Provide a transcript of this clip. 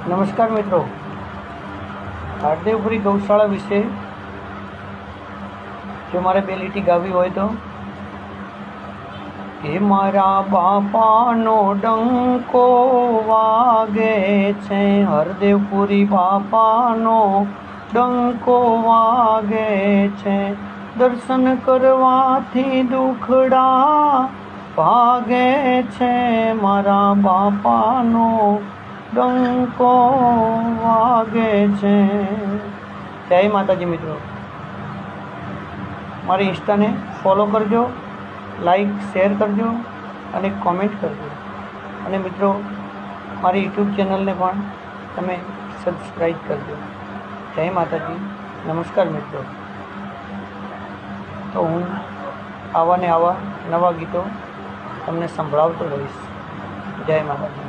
નમસ્કાર મિત્રો, હરદેવપુરી ગૌશાળા વિશે જો મારે બે લીટી ગાવી હોય તો, હે મારા બાપાનો ડંકો વાગે છે, હરદેવપુરી બાપાનો ડંકો વાગે છે, દર્શન કરવાથી દુખડા ભાગે છે, મારા બાપાનો ડંકો વાગે છે. જય માતાજી મિત્રો, મારી ઇન્સ્ટાને ફોલો કરજો, લાઈક શેર કરજો અને કોમેન્ટ કરજો. અને મિત્રો મારી યુટ્યુબ ચેનલને પણ તમે સબસ્ક્રાઈબ કરજો. જય માતાજી, નમસ્કાર મિત્રો. તો હું આવા ને આવા નવા ગીતો તમને સંભળાવતો રહીશ. જય માતાજી.